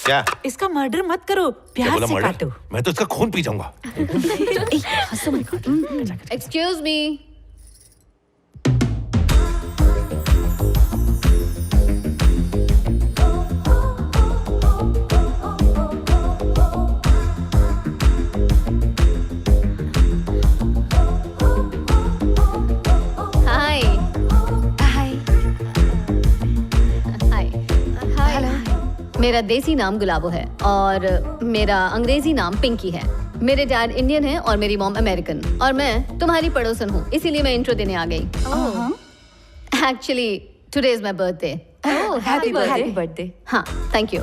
क्या? इसका मर्डर मत करो, प्यार से काटो। मैं तो इसका खून पी जाऊंगा। Excuse me. मेरा देसी नाम गुलाबो है और मेरा अंग्रेजी नाम पिंकी है। मेरे डैड इंडियन है और मेरी मॉम अमेरिकन और मैं तुम्हारी पड़ोसन हूँ, इसीलिए मैं इंट्रो देने आ गई। Actually today is my birthday. Happy birthday. हाँ, थैंक यू।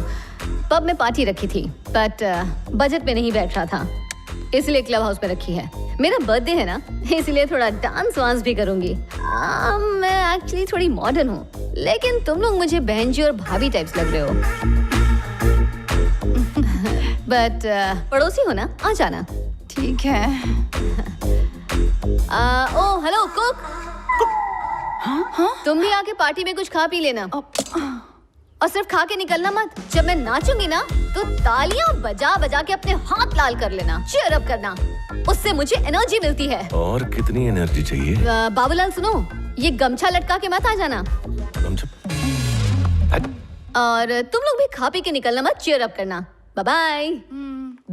पब में पार्टी रखी थी बट बजट में नहीं बैठ रहा था, इसलिए क्लब हाउस में रखी है। मेरा बर्थडे है ना, इसलिए थोड़ा डांस वांस भी करूंगी। मैं एक्चुअली थोड़ी मॉडर्न हूँ, लेकिन तुम लोग मुझे बहन जी और भाभी टाइप्स लग रहे हो। बट पड़ोसी हो ना, आ जाना। ठीक है। ओ हेलो कुक। तुम भी आके पार्टी में कुछ खा पी लेना और सिर्फ खा के निकलना मत। जब मैं नाचूंगी ना तो तालियां बजा बजा के अपने हाथ लाल कर लेना, चीयर अप करना, उससे मुझे एनर्जी मिलती है। और कितनी एनर्जी चाहिए? बाबूलाल सुनो, ये गमछा लटका के मत आ जाना। और तुम लोग भी खा पी के निकलना मत, चीयर अप करना। Bye bye.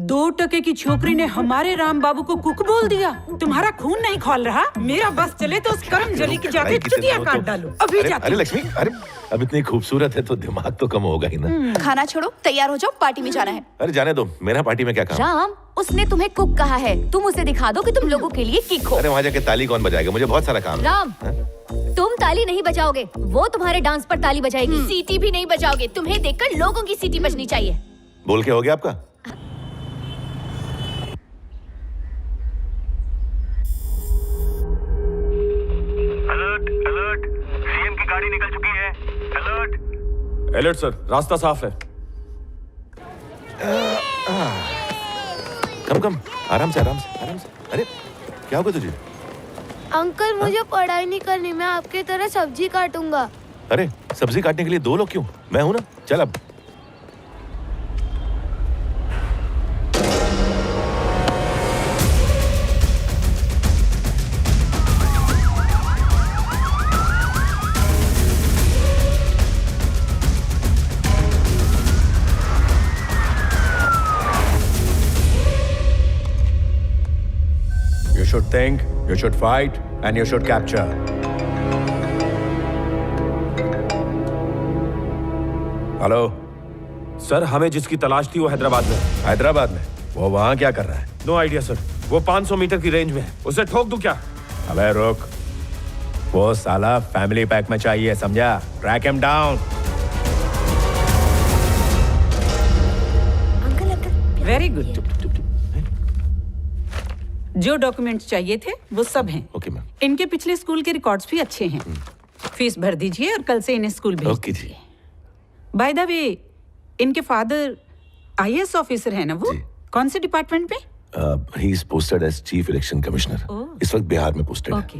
2 टके की छोकरी ने हमारे राम बाबू को कुक बोल दिया। तुम्हारा खून नहीं खौल रहा? मेरा बस चले तो उस कर्म जली की जाके चुतिया काट डालो। अभी जाती। अरे लक्ष्मी, अरे अब इतनी खूबसूरत है तो दिमाग तो कम होगा ही ना। खाना छोड़ो, तैयार हो जाओ, पार्टी में जाना है। अरे जाने दो, मेरा पार्टी में क्या काम? राम, उसने तुम्हें कुक कहा है, तुम उसे दिखा दो कि तुम लोगों के लिए किक हो। अरे वहाँ जाके ताली कौन बजाएगा? मुझे बहुत सारा काम है। राम, तुम ताली नहीं बजाओगे, वो तुम्हारे डांस पर ताली बजाएगी। सीटी भी नहीं बजाओगे, तुम्हें देखकर लोगों की सीटी बजनी चाहिए। बोल के हो गया आपका? अलर्ट अलर्ट, सीएम की गाड़ी निकल चुकी है। अलर्ट अलर्ट सर, रास्ता साफ है। कम आराम से आराम से आराम से। अरे क्या होगा तुझे? अंकल मुझे पढ़ाई नहीं करनी, मैं आपकी तरह सब्जी काटूंगा। अरे सब्जी काटने के लिए 2 लोग क्यों? मैं हूं ना, चल अब। You should think, you should fight, and you should capture. Hello sir, हमें जिसकी तलाश थी वो हैदराबाद में। हैदराबाद में? वो वहाँ क्या कर रहा है? नो आइडिया सर, वो 500 मीटर की रेंज में है। उसे ठोक दूं क्या? अबे रुक, वो साला फैमिली पैक में चाहिए, समझा? Track him down. Very good. जो डॉक्यूमेंट्स चाहिए थे वो सब हैं। Okay ma'am. इनके पिछले स्कूल के रिकॉर्ड्स भी अच्छे हैं। फीस भर दीजिए और कल से इन्हें स्कूल भेज ओके जी। दीजिए। बाय द वे, इनके फादर आईएएस ऑफिसर है ना वो? कौन से डिपार्टमेंट में? He is posted as chief election commissioner. इस वक्त बिहार में पोस्टेड है। ओके।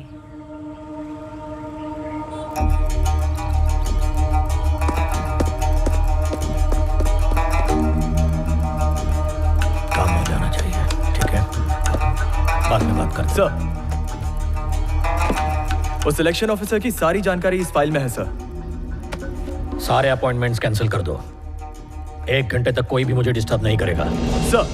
काम हो जाना चाहिए, ठीक है? बाद में बात करते हैं। सर, उस इलेक्शन ऑफिसर की सारी जानकारी इस फाइल में है सर। सारे अपॉइंटमेंट्स कैंसिल कर दो। 1 घंटे तक कोई भी मुझे डिस्टर्ब नहीं करेगा। सर,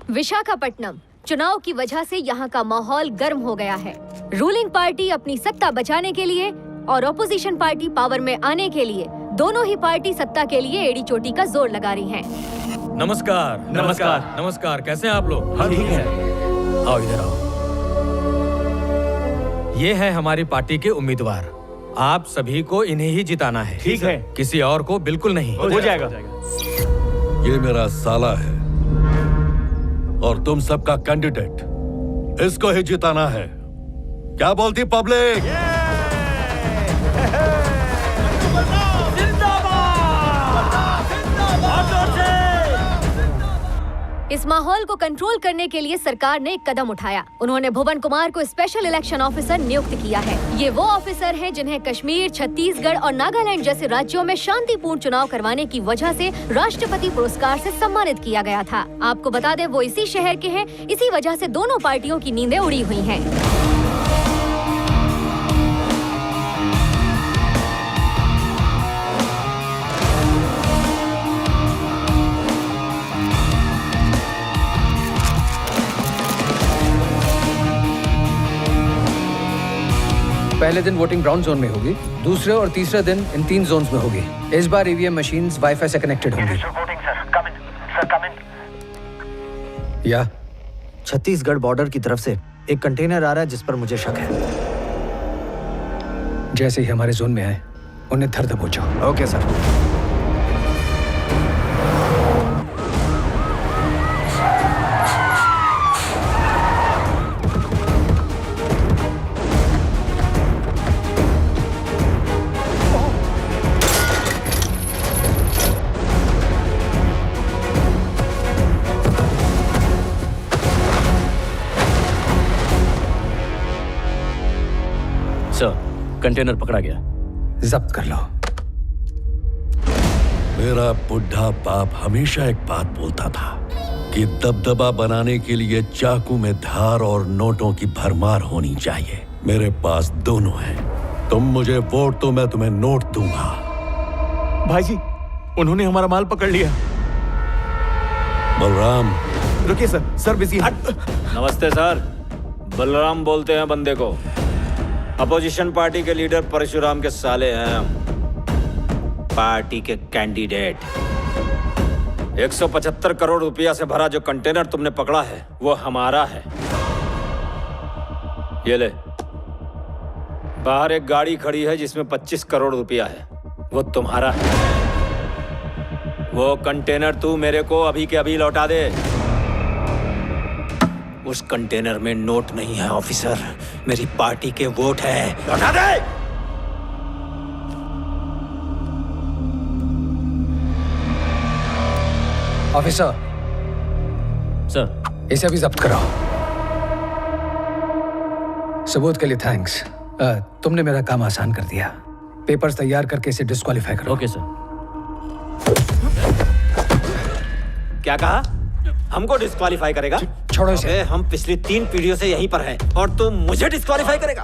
विशाखापट्टनम चुनाव की वजह से यहाँ का माहौल गर्म हो गया है। रूलिंग पार्टी अपनी सत्ता बचाने के लिए और ऑपोजिशन पार्टी पावर में आने के लिए, दोनों ही पार्टी सत्ता के लिए एड़ी चोटी का जोर लगा रही हैं। नमस्कार नमस्कार नमस्कार, कैसे हैं आप लोग? हाँ ठीक है। आओ इधर आओ। ये है हमारी पार्टी के उम्मीदवार। आप सभी को इन्हें ही जिताना है। ठीक है। किसी और को बिल्कुल नहीं। हो जाएगा। ये मेरा साला है और तुम सबका कैंडिडेट, इसको ही जिताना है। क्या बोलती पब्लिक? इस माहौल को कंट्रोल करने के लिए सरकार ने एक कदम उठाया। उन्होंने भुवन कुमार को स्पेशल इलेक्शन ऑफिसर नियुक्त किया है। ये वो ऑफिसर हैं जिन्हें कश्मीर, छत्तीसगढ़ और नागालैंड जैसे राज्यों में शांतिपूर्ण चुनाव करवाने की वजह से राष्ट्रपति पुरस्कार से सम्मानित किया गया था। आपको बता दें वो इसी शहर के हैं, इसी वजह से दोनों पार्टियों की नींदें उड़ी हुई हैं। पहले दिन वोटिंग ब्राउन जोन में होगी, दूसरे और तीसरे दिन इन 3 जोन्स में होगी। इस बार ईवीएम मशीन्स वाईफाई से कनेक्टेड होंगी। या छत्तीसगढ़ बॉर्डर की तरफ से एक कंटेनर आ रहा है जिस पर मुझे शक है। जैसे ही हमारे जोन में आए उन्हें धर दबोचो। Okay sir. कंटेनर पकड़ा गया, जब्त कर लो। मेरा बुढ़ा बाप हमेशा एक बात बोलता था कि दबदबा बनाने के लिए चाकू में धार और नोटों की भरमार होनी चाहिए। मेरे पास दोनों हैं। तुम मुझे वोट दो, मैं तुम्हें नोट दूंगा। भाई जी, उन्होंने हमारा माल पकड़ लिया। बलराम, रुकिए सर, सर बिजी है। नमस्ते सर, बलराम बोलते हैं बंदे को। अपोजिशन पार्टी के लीडर परशुराम के साले हैं हम, पार्टी के कैंडिडेट। 175 करोड़ रुपया से भरा जो कंटेनर तुमने पकड़ा है वो हमारा है। ये ले, बाहर एक गाड़ी खड़ी है जिसमें 25 करोड़ रुपया है, वो तुम्हारा है। वो कंटेनर तू मेरे को अभी के अभी लौटा दे। उस कंटेनर में नोट नहीं है ऑफिसर, मेरी पार्टी के वोट है। लौटा दे। ऑफिसर सर, इसे भी जब्त कराओ। सबूत के लिए थैंक्स। तुमने मेरा काम आसान कर दिया। पेपर्स तैयार करके इसे डिस्क्वालीफाई करो। Okay sir. क्या कहा? हमको डिस्क्वालीफाई करेगा? छोड़ो इसे। अबे हम पिछली 3 पीढ़ियों से यहीं पर हैं और तुम मुझे डिस्क्वालीफाई करेगा?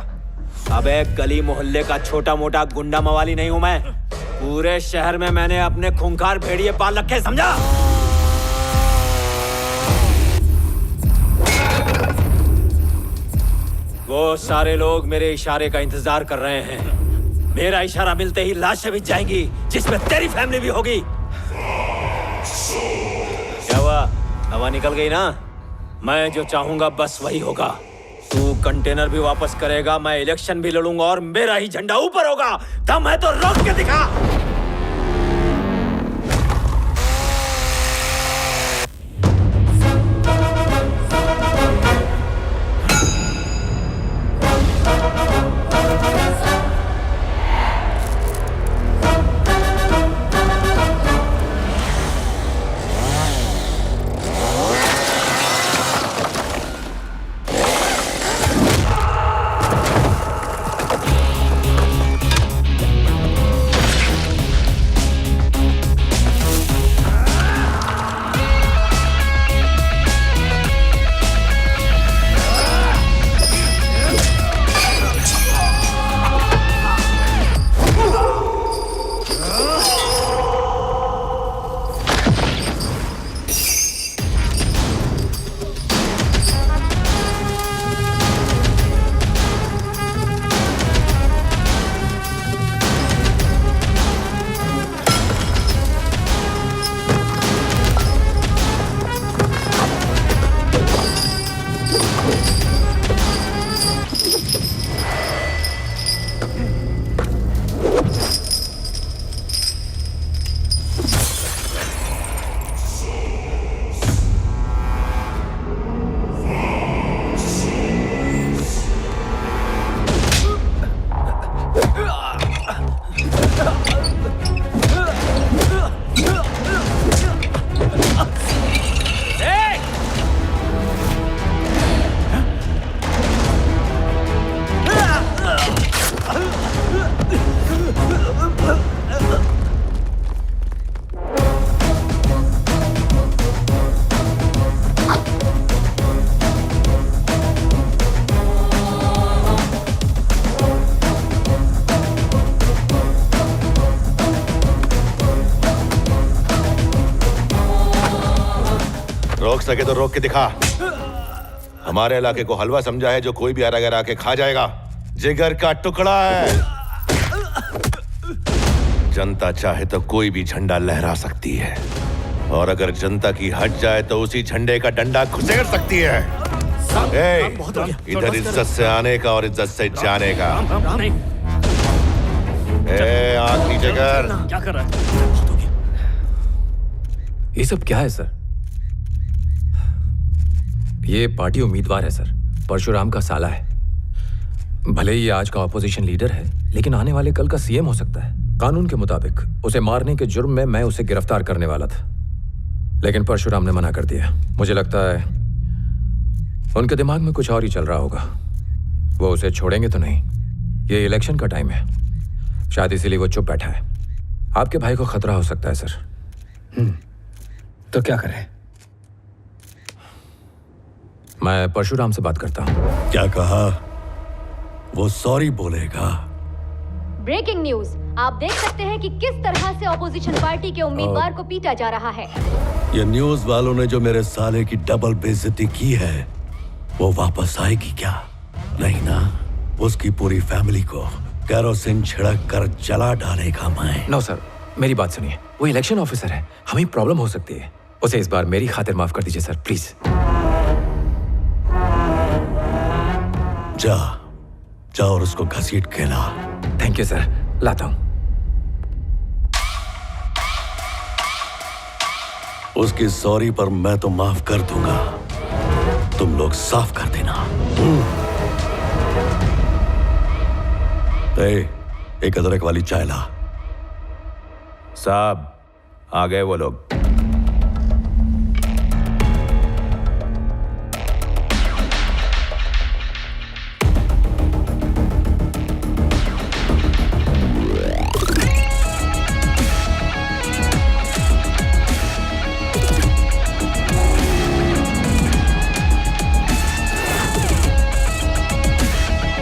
अबे गली मोहल्ले का छोटा मोटा गुंडा मवाली नहीं हूं मैं। पूरे शहर में मैंने अपने खूंखार भेड़िए पाल रखे, समझा? वो सारे लोग मेरे इशारे का इंतजार कर रहे हैं। मेरा इशारा मिलते ही लाशें बिछ जाएंगी, जिसमें तेरी फैमिली भी होगी। क्या हुआ? हवा निकल गई ना? मैं जो चाहूंगा बस वही होगा। तू कंटेनर भी वापस करेगा, मैं इलेक्शन भी लड़ूंगा और मेरा ही झंडा ऊपर होगा। दम है तो रोक के दिखा। सके तो रोक के दिखा। हमारे इलाके को हलवा समझा है जो कोई भी अगर आके खा जाएगा। जिगर का टुकड़ा है। जनता चाहे तो कोई भी झंडा लहरा सकती है, और अगर जनता की हट जाए तो उसी झंडे का डंडा घुसेड़ सकती है। इधर इज्जत से आने का और इज्जत से जाने का। आंख नीचे कर। क्या कर रहा है? ये सब क्या है सर? ये पार्टी उम्मीदवार है सर, परशुराम का साला है। भले ही आज का ऑपोजिशन लीडर है, लेकिन आने वाले कल का सीएम हो सकता है। कानून के मुताबिक उसे मारने के जुर्म में मैं उसे गिरफ्तार करने वाला था, लेकिन परशुराम ने मना कर दिया। मुझे लगता है उनके दिमाग में कुछ और ही चल रहा होगा। वो उसे छोड़ेंगे तो नहीं। ये इलेक्शन का टाइम है, शायद इसीलिए वो चुप बैठा है। आपके भाई को खतरा हो सकता है सर। तो क्या करें? मैं परशुराम से बात करता हूँ। क्या कहा? वो सॉरी बोलेगा। ब्रेकिंग न्यूज, आप देख सकते हैं कि किस तरह से ऑपोजिशन पार्टी के उम्मीदवार को पीटा जा रहा है। ये न्यूज वालों ने जो मेरे साले की डबल बेइज्जती की है, वो वापस आएगी क्या? नहीं ना। उसकी पूरी फैमिली को केरोसिन छिड़क कर जला डालेगा मैं। नो सर, मेरी बात सुनिए। वो इलेक्शन ऑफिसर है, हमें प्रॉब्लम हो सकती है। उसे इस बार मेरी खातिर माफ कर दीजिए सर, प्लीज। जा और उसको घसीट के ला। थैंक यू सर, लाता हूं। उसकी सॉरी पर मैं तो माफ कर दूंगा, तुम लोग साफ कर देना। एक अदरक वाली चाय ला। साहब, आ गए वो लोग।